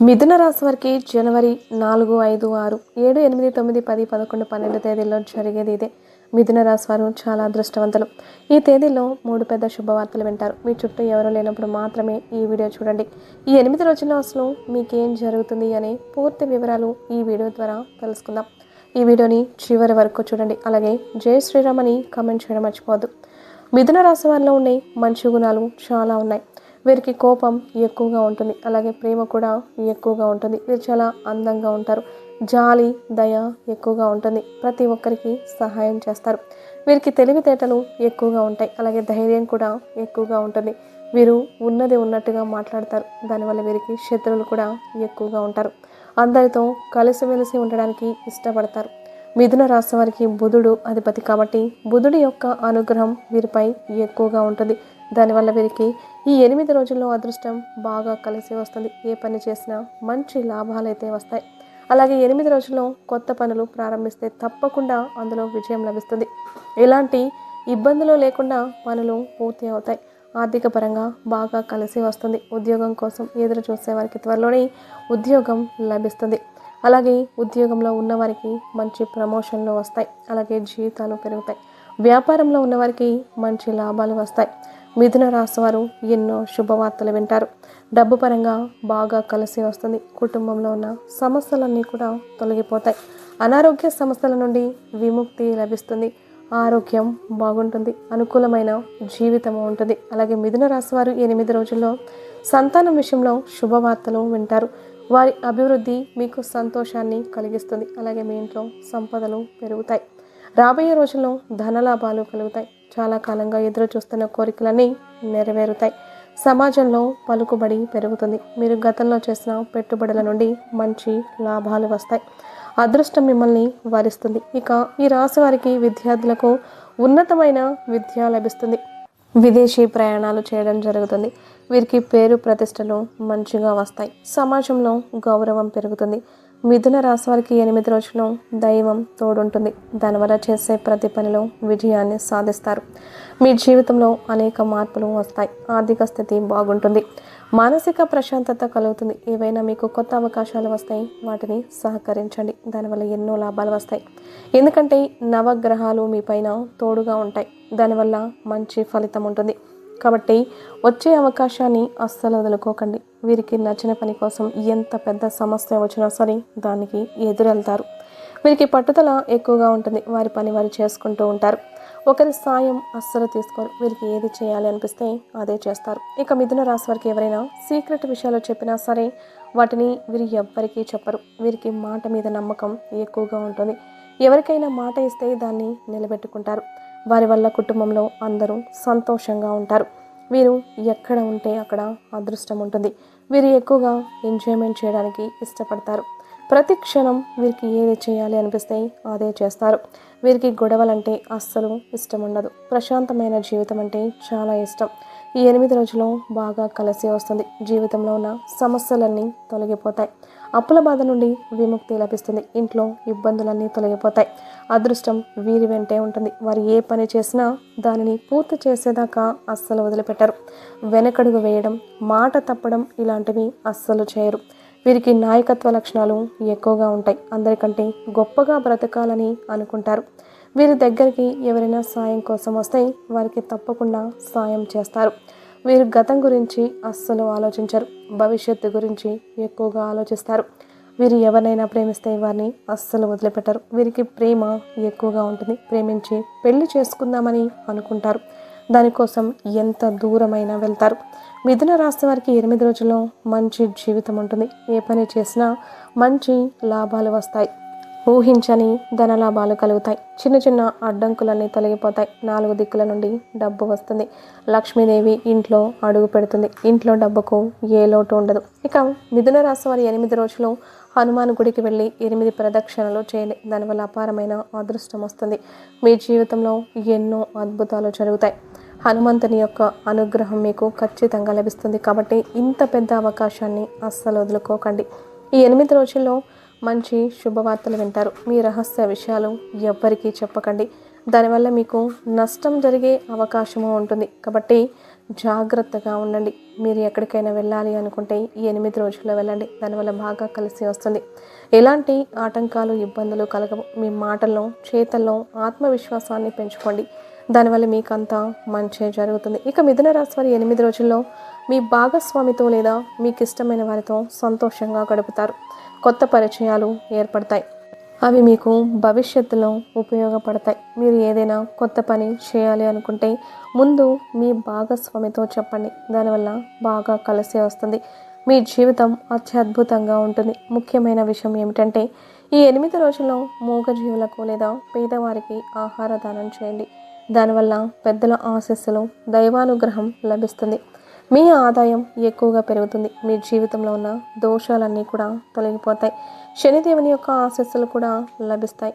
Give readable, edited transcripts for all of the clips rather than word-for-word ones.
మిథున రాశి వారికి జనవరి 4, 5, 6, 7, 8, 9, 10, 11, 12 తేదీల్లో జరిగేది ఇదే. మిథున రాశి వారు చాలా అదృష్టవంతులు. ఈ తేదీల్లో 3 పెద్ద శుభవార్తలు వింటారు. మీ చుట్టూ ఎవరూ లేనప్పుడు మాత్రమే ఈ వీడియో చూడండి. ఈ 8 రోజుల్లో అసలు మీకేం జరుగుతుంది అనే పూర్తి వివరాలు ఈ వీడియో ద్వారా తెలుసుకుందాం. ఈ వీడియోని చివరి వరకు చూడండి. అలాగే జై శ్రీరామ్ అని కామెంట్ చేయడం మర్చిపోవద్దు. మిథున రాశి వారిలో ఉండే మంచి గుణాలు చాలా ఉన్నాయి. వీరికి కోపం ఎక్కువగా ఉంటుంది, అలాగే ప్రేమ కూడా ఎక్కువగా ఉంటుంది. వీరు చాలా అందంగా ఉంటారు. జాలి, దయ ఎక్కువగా ఉంటుంది. ప్రతి ఒక్కరికి సహాయం చేస్తారు. వీరికి తెలివితేటలు ఎక్కువగా ఉంటాయి, అలాగే ధైర్యం కూడా ఎక్కువగా ఉంటుంది. వీరు ఉన్నది ఉన్నట్టుగా మాట్లాడతారు. దానివల్ల వీరికి శత్రువులు కూడా ఎక్కువగా ఉంటారు. అందరితో కలిసిమెలిసి ఉండడానికి ఇష్టపడతారు. మిథున రాశి వారికి బుధుడు అధిపతి కాబట్టి బుధుడి యొక్క అనుగ్రహం వీరిపై ఎక్కువగా ఉంటుంది. దానివల్ల వీరికి ఈ 8 రోజుల్లో అదృష్టం బాగా కలిసి వస్తుంది. ఏ పని చేసినా మంచి లాభాలు అయితే వస్తాయి. అలాగే 8 రోజుల్లో కొత్త పనులు ప్రారంభిస్తే తప్పకుండా అందులో విజయం లభిస్తుంది. ఎలాంటి ఇబ్బందులు లేకుండా పనులు పూర్తి అవుతాయి. ఆర్థిక పరంగా బాగా కలిసి వస్తుంది. ఉద్యోగం కోసం ఎదురు చూసే వారికి త్వరలోనే ఉద్యోగం లభిస్తుంది. అలాగే ఉద్యోగంలో ఉన్నవారికి మంచి ప్రమోషన్లు వస్తాయి. అలాగే జీతాలు పెరుగుతాయి. వ్యాపారంలో ఉన్నవారికి మంచి లాభాలు వస్తాయి. మిథున రాశి వారు ఎన్నో శుభవార్తలు వింటారు. డబ్బు పరంగా బాగా కలిసి వస్తుంది. కుటుంబంలో ఉన్న సమస్యలన్నీ కూడా తొలగిపోతాయి. అనారోగ్య సమస్యల నుండి విముక్తి లభిస్తుంది. ఆరోగ్యం బాగుంటుంది. అనుకూలమైన జీవితం ఉంటుంది. అలాగే మిథున రాశి వారు 8 రోజుల్లో సంతానం విషయంలో శుభవార్తలు వింటారు. వారి అభివృద్ధి మీకు సంతోషాన్ని కలిగిస్తుంది. అలాగే మీ ఇంట్లో సంపదలు పెరుగుతాయి. రాబోయే రోజుల్లో ధనలాభాలు కలుగుతాయి. చాలా కాలంగా ఎదురు చూస్తున్న కోరికలన్నీ నెరవేరుతాయి. సమాజంలో పలుకుబడి పెరుగుతుంది. మీరు గతంలో చేసిన పెట్టుబడుల నుండి మంచి లాభాలు వస్తాయి. అదృష్టం మిమ్మల్ని వరిస్తుంది. ఇక ఈ రాశి వారికి విద్యార్థులకు ఉన్నతమైన విద్య లభిస్తుంది. విదేశీ ప్రయాణాలు చేయడం జరుగుతుంది. వీరికి పేరు ప్రతిష్టలు మంచిగా వస్తాయి. సమాజంలో గౌరవం పెరుగుతుంది. మిథున రాశి వారికి 8 రోజుల్లో దైవం తోడుంటుంది. దానివల్ల చేసే ప్రతి పనిలో విజయాన్ని సాధిస్తారు. మీ జీవితంలో అనేక మార్పులు వస్తాయి. ఆర్థిక స్థితి బాగుంటుంది. మానసిక ప్రశాంతత కలుగుతుంది. ఏవైనా మీకు కొత్త అవకాశాలు వస్తాయి, వాటిని సహకరించండి. దానివల్ల ఎన్నో లాభాలు వస్తాయి. ఎందుకంటే నవగ్రహాలు మీ పైన తోడుగా ఉంటాయి. దానివల్ల మంచి ఫలితం ఉంటుంది. కాబట్టి వచ్చే అవకాశాన్ని అస్సలు వదులుకోకండి. వీరికి నచ్చిన పని కోసం ఎంత పెద్ద సమస్య వచ్చినా సరే దానికి ఎదురెళ్తారు. వీరికి పట్టుదల ఎక్కువగా ఉంటుంది. వారి పని వారు చేసుకుంటూ ఉంటారు. ఒకరి సాయం అస్సలు తీసుకోరు. వీరికి ఏది చేయాలి అనిపిస్తే అదే చేస్తారు. ఇక మిథున రాశి వారికి ఎవరైనా సీక్రెట్ విషయాలు చెప్పినా సరే వాటిని వీరు ఎవ్వరికీ చెప్పరు. వీరికి మాట మీద నమ్మకం ఎక్కువగా ఉంటుంది. ఎవరికైనా మాట ఇస్తే దాన్ని నిలబెట్టుకుంటారు. వారి వల్ల కుటుంబంలో అందరూ సంతోషంగా ఉంటారు. వీరు ఎక్కడ ఉంటే అక్కడ అదృష్టం ఉంటుంది. వీరు ఎక్కువగా ఎంజాయ్మెంట్ చేయడానికి ఇష్టపడతారు. ప్రతి క్షణం వీరికి ఏది చేయాలి అనిపిస్తే అదే చేస్తారు. వీరికి గొడవలంటే అస్సలు ఇష్టం ఉండదు. ప్రశాంతమైన జీవితం అంటే చాలా ఇష్టం. ఈ 8 రోజుల్లో బాగా కలిసి వస్తుంది. జీవితంలో ఉన్న సమస్యలన్నీ తొలగిపోతాయి. అప్పుల బాధ నుండి విముక్తి లభిస్తుంది. ఇంట్లో ఇబ్బందులన్నీ తొలగిపోతాయి. అదృష్టం వీరి వెంటే ఉంటుంది. వారు ఏ పని చేసినా దానిని పూర్తి చేసేదాకా అస్సలు వదిలిపెట్టరు. వెనకడుగు వేయడం, మాట తప్పడం ఇలాంటివి అస్సలు చేయరు. వీరికి నాయకత్వ లక్షణాలు ఎక్కువగా ఉంటాయి. అందరికంటే గొప్పగా బ్రతకాలని అనుకుంటారు. వీరి దగ్గరికి ఎవరైనా సాయం కోసం వస్తే వారికి తప్పకుండా సాయం చేస్తారు. వీరు గతం గురించి అస్సలు ఆలోచించరు. భవిష్యత్తు గురించి ఎక్కువగా ఆలోచిస్తారు. వీరు ఎవరినైనా ప్రేమిస్తే వారిని అస్సలు వదిలిపెట్టరు. వీరికి ప్రేమ ఎక్కువగా ఉంటుంది. ప్రేమించి పెళ్లి చేసుకుందామని అనుకుంటారు. దానికోసం ఎంత దూరమైనా వెళ్తారు. మిథున రాశి వారికి 8 రోజుల్లో మంచి జీవితం ఉంటుంది. ఏ పని చేసినా మంచి లాభాలు వస్తాయి. ఊహించని ధనలాభాలు కలుగుతాయి. చిన్న చిన్న అడ్డంకులన్నీ తొలగిపోతాయి. 4 దిక్కుల నుండి డబ్బు వస్తుంది. లక్ష్మీదేవి ఇంట్లో అడుగు పెడుతుంది. ఇంట్లో డబ్బుకు ఏ లోటు ఉండదు. ఇక మిథున రాశి వారి 8 రోజులు హనుమాన్ గుడికి వెళ్ళి 8 ప్రదక్షిణలు చేయండి. దానివల్ల అపారమైన అదృష్టం వస్తుంది. మీ జీవితంలో ఎన్నో అద్భుతాలు జరుగుతాయి. హనుమంతుని యొక్క అనుగ్రహం మీకు ఖచ్చితంగా లభిస్తుంది. కాబట్టి ఇంత పెద్ద అవకాశాన్ని అస్సలు వదులుకోకండి. ఈ 8 రోజుల్లో మంచి శుభవార్తలు వింటారు. మీ రహస్య విషయాలు ఎవ్వరికీ చెప్పకండి. దానివల్ల మీకు నష్టం జరిగే అవకాశము ఉంటుంది. కాబట్టి జాగ్రత్తగా ఉండండి. మీరు ఎక్కడికైనా వెళ్ళాలి అనుకుంటే ఈ 8 రోజుల్లో వెళ్ళండి. దానివల్ల బాగా కలిసి వస్తుంది. ఎలాంటి ఆటంకాలు, ఇబ్బందులు కలగవు. మీ మాటల్లో, చేతల్లో ఆత్మవిశ్వాసాన్ని పెంచుకోండి. దానివల్ల మీకంతా మంచే జరుగుతుంది. ఇక మిథున రాశి వారి 8 రోజుల్లో మీ భాగస్వామితో లేదా మీకు ఇష్టమైన వారితో సంతోషంగా గడుపుతారు. కొత్త పరిచయాలు ఏర్పడతాయి. అవి మీకు భవిష్యత్తులో ఉపయోగపడతాయి. మీరు ఏదైనా కొత్త పని చేయాలి అనుకుంటే ముందు మీ భాగస్వామితో చెప్పండి. దానివల్ల బాగా కలిసి వస్తుంది. మీ జీవితం అత్యద్భుతంగా ఉంటుంది. ముఖ్యమైన విషయం ఏమిటంటే ఈ 8 రోజుల్లో మూగజీవులకు లేదా పేదవారికి ఆహార దానం చేయండి. దానివల్ల పెద్దల ఆశీస్సులు, దైవానుగ్రహం లభిస్తుంది. మీ ఆదాయం ఎక్కువగా పెరుగుతుంది. మీ జీవితంలో ఉన్న దోషాలన్నీ కూడా తొలగిపోతాయి. శనిదేవుని యొక్క ఆశీస్సులు కూడా లభిస్తాయి.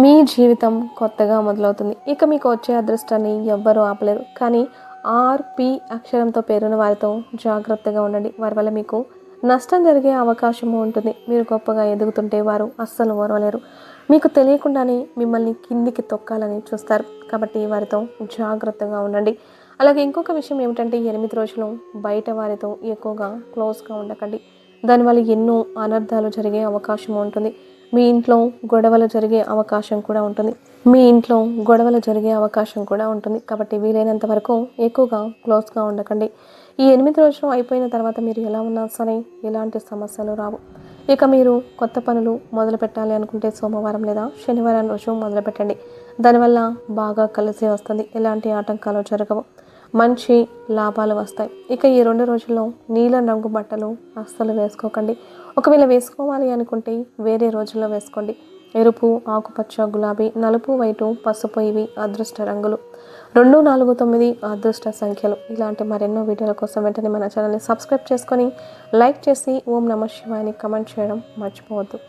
మీ జీవితం కొత్తగా మొదలవుతుంది. ఇక మీకు వచ్చే అదృష్టాన్ని ఎవ్వరూ ఆపలేరు. కానీ ఆర్పి అక్షరంతో పేరున్న వారితో జాగ్రత్తగా ఉండండి. వారి వల్ల మీకు నష్టం జరిగే అవకాశము ఉంటుంది. మీరు గొప్పగా ఎదుగుతుంటే వారు అస్సలు ఓర్వలేరు. మీకు తెలియకుండానే మిమ్మల్ని కిందికి తొక్కాలని చూస్తారు. కాబట్టి వారితో జాగ్రత్తగా ఉండండి. అలాగే ఇంకొక విషయం ఏమిటంటే 8 రోజులు బయట వారితో ఎక్కువగా క్లోజ్గా ఉండకండి. దానివల్ల ఎన్నో అనర్థాలు జరిగే అవకాశం ఉంటుంది. మీ ఇంట్లో గొడవలు జరిగే అవకాశం కూడా ఉంటుంది. కాబట్టి వీలైనంత వరకు ఎక్కువగా క్లోజ్గా ఉండకండి. ఈ 8 రోజులు అయిపోయిన తర్వాత మీరు ఎలా ఉన్నా సరే ఎలాంటి సమస్యలు రావు. ఇక మీరు కొత్త పనులు మొదలు పెట్టాలి అనుకుంటే సోమవారం లేదా శనివారం రోజు మొదలు పెట్టండి. దానివల్ల బాగా కలిసి వస్తుంది. ఎలాంటి ఆటంకాలు జరగవు. మంచి లాభాలు వస్తాయి. ఇక ఈ 2 రోజుల్లో నీలం రంగు బట్టలు అస్సలు వేసుకోకండి. ఒకవేళ వేసుకోవాలి అనుకుంటే వేరే రోజుల్లో వేసుకోండి. ఎరుపు, ఆకుపచ్చ, గులాబీ, నలుపు, వైటు, పసుపు ఇవి అదృష్ట రంగులు. 2, 4, 9 అదృష్ట సంఖ్యలు. ఇలాంటి మరెన్నో వీడియోల కోసం వెంటనే మన ఛానల్ని సబ్స్క్రైబ్ చేసుకొని లైక్ చేసి ఓం నమః శివాయ అని కమెంట్ చేయడం మర్చిపోవద్దు.